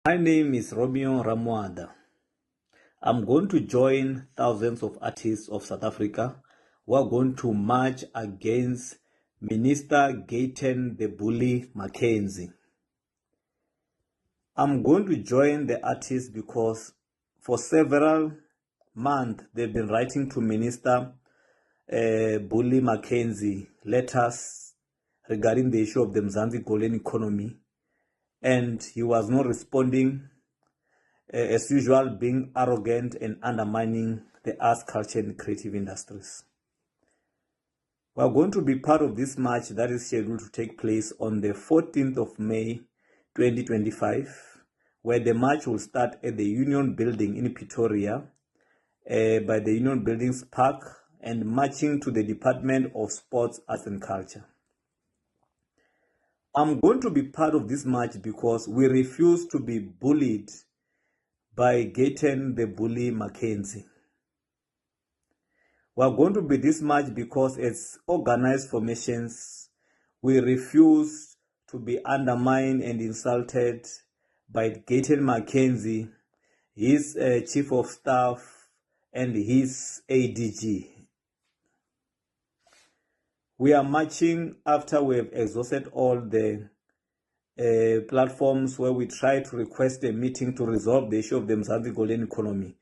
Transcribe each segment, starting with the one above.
My name is Romeo Ramuada. I'm going to join thousands of artists of South Africa who are going to march against Minister Gayton the Bully Mackenzie. I'm going to join the artists because for several months they've been writing to Minister Bully Mackenzie letters regarding the issue of the Mzansi golden economy, and he was not responding, as usual, being arrogant and undermining the arts, culture, and creative industries. We are going to be part of this march that is scheduled to take place on the 14th of May 2025, where the march will start at the Union Building in Pretoria, by the Union Buildings Park, and marching to the Department of Sports, Arts and Culture. I'm going to be part of this march because we refuse to be bullied by Gayton the Bully Mackenzie. We are going to be this march because as organized formations, we refuse to be undermined and insulted by Gayton Mackenzie, his chief of staff, and his ADG. We are marching after we have exhausted all the platforms where we try to request a meeting to resolve the issue of the Mzansi golden economy.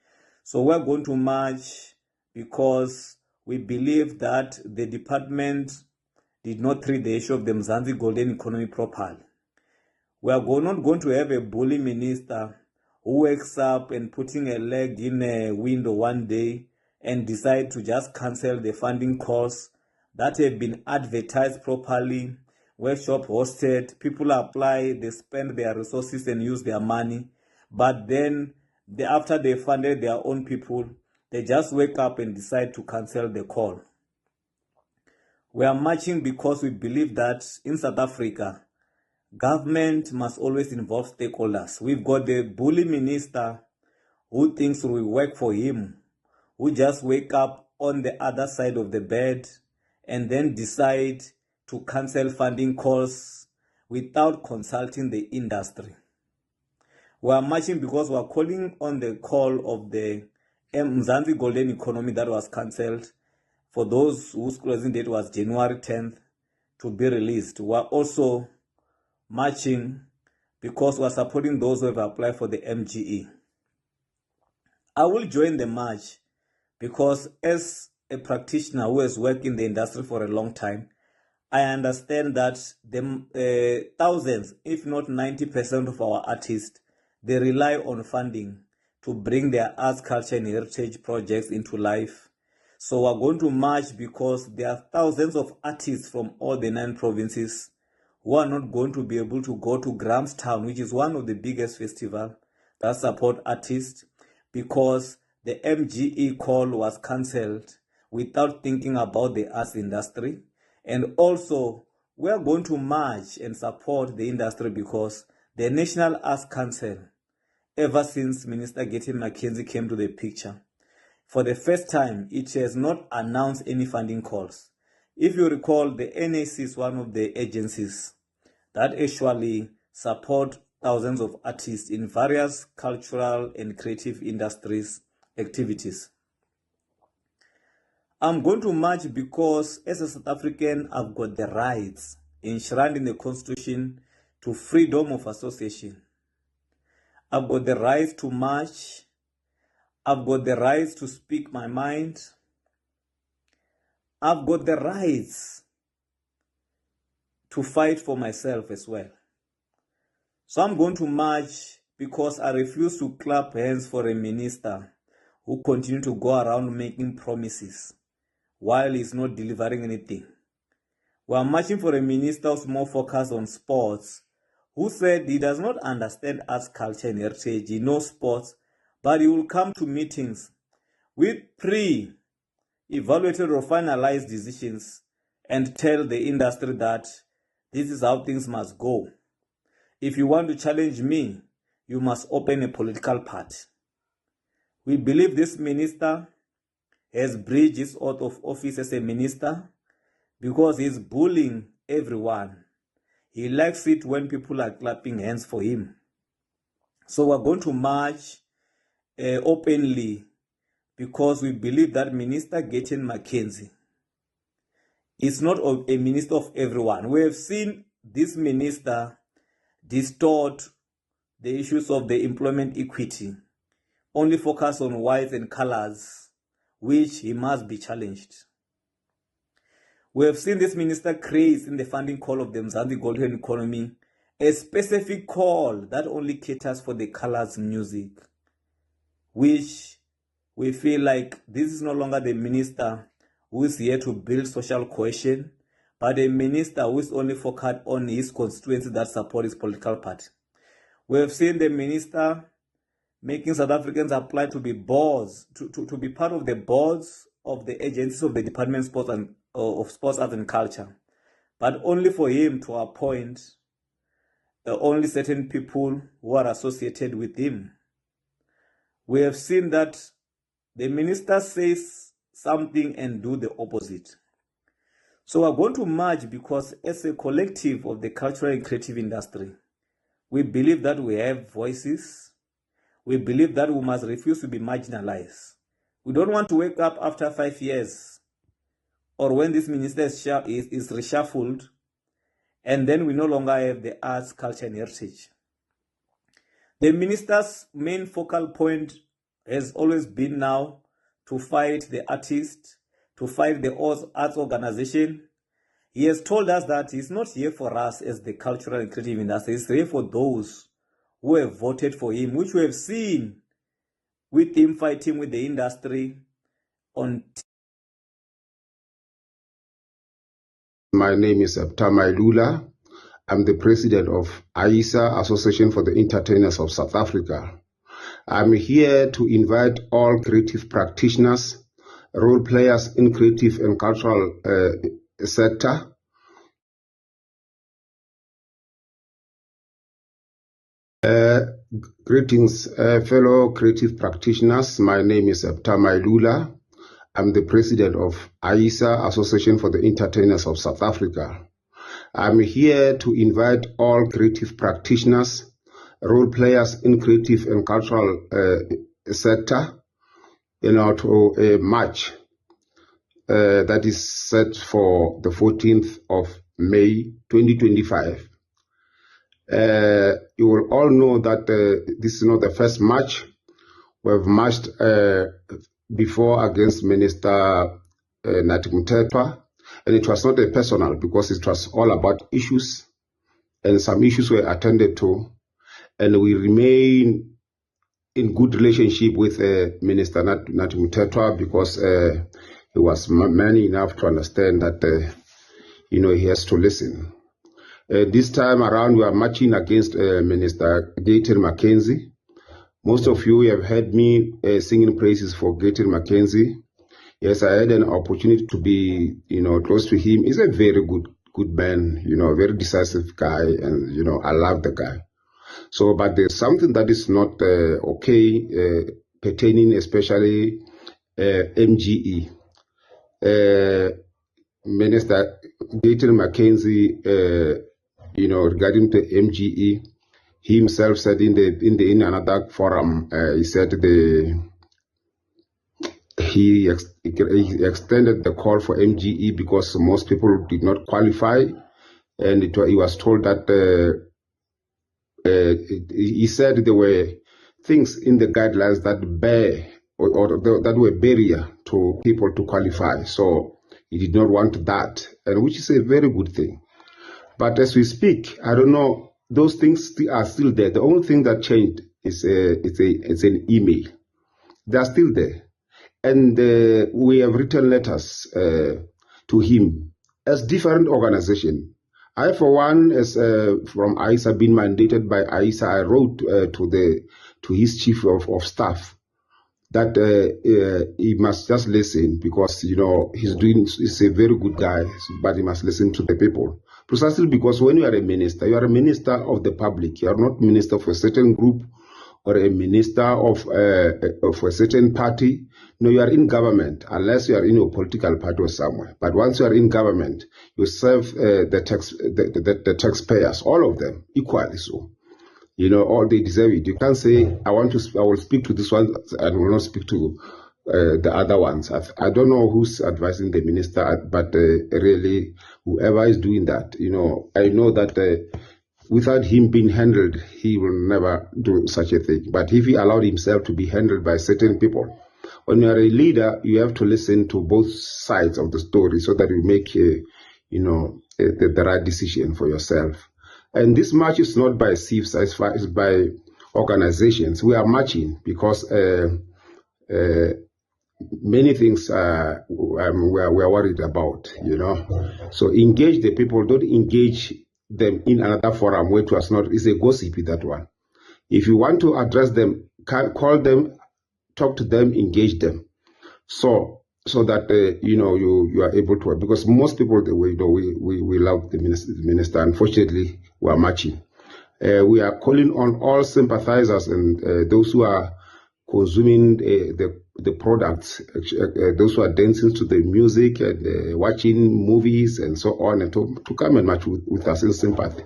So we're going to march because we believe that the department did not treat the issue of the Mzansi golden economy properly. We are not going to have a bully minister who wakes up and putting a leg in a window one day and decide to just cancel the funding calls that have been advertised properly, workshop hosted, people apply, they spend their resources and use their money, but then after they funded their own people, they just wake up and decide to cancel the call. We are marching because we believe that in South Africa, government must always involve stakeholders. We've got the bully minister who thinks we work for him, who just wake up on the other side of the bed and then decide to cancel funding calls without consulting the industry. We are marching because we are calling on the call of the Mzansi golden economy that was cancelled for those whose closing date was January 10th to be released. We are also marching because we are supporting those who have applied for the MGE. I will join the march because as a practitioner who has worked in the industry for a long time, I understand that the thousands, if not 90% of our artists, they rely on funding to bring their arts, culture, and heritage projects into life. So we're going to march because there are thousands of artists from all the 9 provinces who are not going to be able to go to Grahamstown, which is one of the biggest festivals that support artists, because the MGE call was cancelled without thinking about the arts industry. And also, we are going to march and support the industry because the National Arts Council, ever since Minister Gayton Mackenzie came to the picture, for the first time, it has not announced any funding calls. If you recall, the NAC is one of the agencies that actually support thousands of artists in various cultural and creative industries activities. I'm going to march because as a South African, I've got the rights enshrined in the Constitution to freedom of association. I've got the rights to march. I've got the rights to speak my mind. I've got the rights to fight for myself as well. So I'm going to march because I refuse to clap hands for a minister who continues to go around making promises while he's not delivering anything. We are marching for a minister who's more focused on sports, who said he does not understand arts, culture, and heritage. He knows sports, but he will come to meetings with pre-evaluated or finalized decisions and tell the industry that this is how things must go. If you want to challenge me, you must open a political party. We believe this minister has breached his oath of office as a minister because he's bullying everyone. He likes it when people are clapping hands for him. So we're going to march openly because we believe that Minister Gayton McKenzie is not a minister of everyone. We have seen this minister distort the issues of the employment equity, only focus on whites and colors, which he must be challenged. We have seen this minister craze in the funding call of the Mzansi Golden Economy, a specific call that only caters for the colors music, which we feel like this is no longer the minister who is here to build social cohesion, but a minister who is only focused on his constituency that support his political party. We have seen the minister making South Africans apply to be boards, to be part of the boards of the agencies of the Department of Sports, Arts and Culture, but only for him to appoint only certain people who are associated with him. We have seen that the minister says something and do the opposite. So we're going to march because as a collective of the cultural and creative industry, we believe that we have voices. We believe that we must refuse to be marginalized. We don't want to wake up after 5 years or when this minister is reshuffled and then we no longer have the arts, culture, and heritage. The minister's main focal point has always been now to fight the artist, to fight the arts organization. He has told us that he's not here for us as the cultural and creative industry. He's here for those who have voted for him, which we have seen with him fighting with the industry on. My name is Tamai Lula. I'm the president of AISA, Association for the Entertainers of South Africa. I'm here to invite all creative practitioners, role players in creative and cultural sector. Greetings, fellow creative practitioners. My name is Tamai Lula. I'm the president of AISA, Association for the Entertainers of South Africa. I'm here to invite all creative practitioners, role players in creative and cultural sector, to a march that is set for the 14th of May 2025. You will all know that this is not the first march. We have marched before against Minister Nathi Mthethwa, and it was not a personal because it was all about issues, and some issues were attended to, and we remain in good relationship with Minister Nathi Mthethwa because he was man enough to understand that he has to listen. This time around, we are marching against Minister Gayton McKenzie. Most of you have heard me singing praises for Gayton McKenzie. Yes, I had an opportunity to be, close to him. He's a very good man, very decisive guy, and I love the guy. So, but there's something that is not okay, pertaining especially MGE. Minister Gayton McKenzie, regarding the MGE, he himself said in another forum, he said he extended the call for MGE because most people did not qualify, and he was told that he said there were things in the guidelines that that were barrier to people to qualify. So he did not want that, and which is a very good thing. But as we speak, I don't know, those things are still there. The only thing that changed is it's an email. They are still there. And we have written letters to him as different organizations. I, for one, as from AISA, being mandated by AISA, I wrote to his chief of staff that he must just listen because, he's a very good guy, but he must listen to the people. Precisely because when you are a minister of the public. You are not minister for a certain group or a minister of a certain party. No, you are in government, unless you are in a political party or somewhere. But once you are in government, you serve the taxpayers, all of them, equally so. Or they deserve it. You can't say, I will speak to this one and will not speak to the other ones. I don't know who's advising the minister, but really, whoever is doing that, I know that without him being handled, he will never do such a thing. But if he allowed himself to be handled by certain people, when you are a leader, you have to listen to both sides of the story so that you make, the right decision for yourself. And this march is not by thieves, it's by organizations. We are marching because many things we are worried about, So engage the people, don't engage them in another forum where to us not. It's a gossip, that one. If you want to address them, call them, talk to them, engage them. So that you are able to, because most people we love the minister. Unfortunately, we are marching. We are calling on all sympathizers and those who are consuming the products, those who are dancing to the music and watching movies and so on, and to come and march with us in sympathy.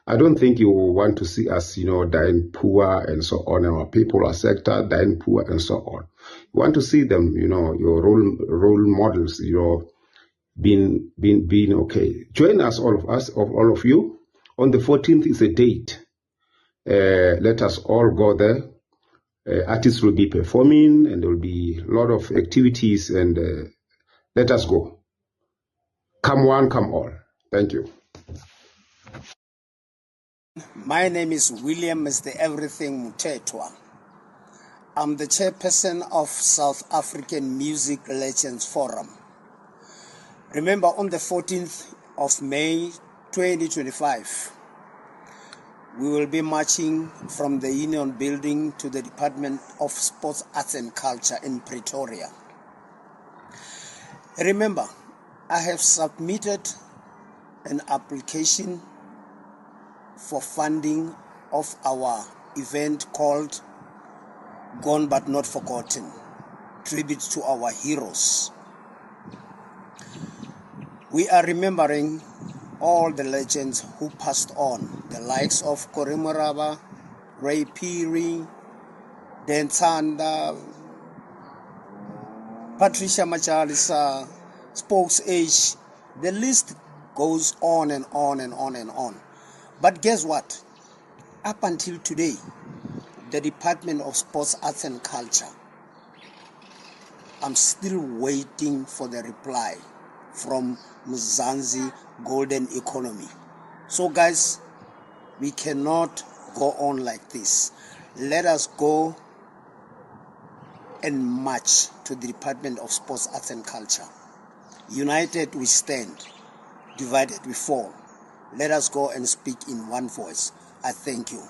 I don't think you want to see us, dying poor and so on, our people, our sector dying poor and so on. You want to see them, your role models, being okay. Join us, all of you. On the 14th is a date. Let us all go there. Artists will be performing, and there will be a lot of activities, and let us go. Come one, come all. Thank you. My name is William Mr. Everything Mutetwa. I'm the chairperson of South African Music Legends Forum. Remember, on the 14th of May 2025, we will be marching from the Union Building to the Department of Sports, Arts and Culture in Pretoria. Remember, I have submitted an application for funding of our event called Gone But Not Forgotten, tribute to our heroes. We are remembering all the legends who passed on, the likes of Corrie Moraba, Ray Phiri, Dan Tsanda, Patricia Machalisa, Spokes Age. The list goes on and on and on and on. But guess what? Up until today, the Department of Sports, Arts and Culture, I'm still waiting for the reply from Mzansi Golden Economy. So guys, we cannot go on like this. Let us go and march to the Department of Sports, Arts and Culture. United we stand, divided we fall. Let us go and speak in one voice. I thank you.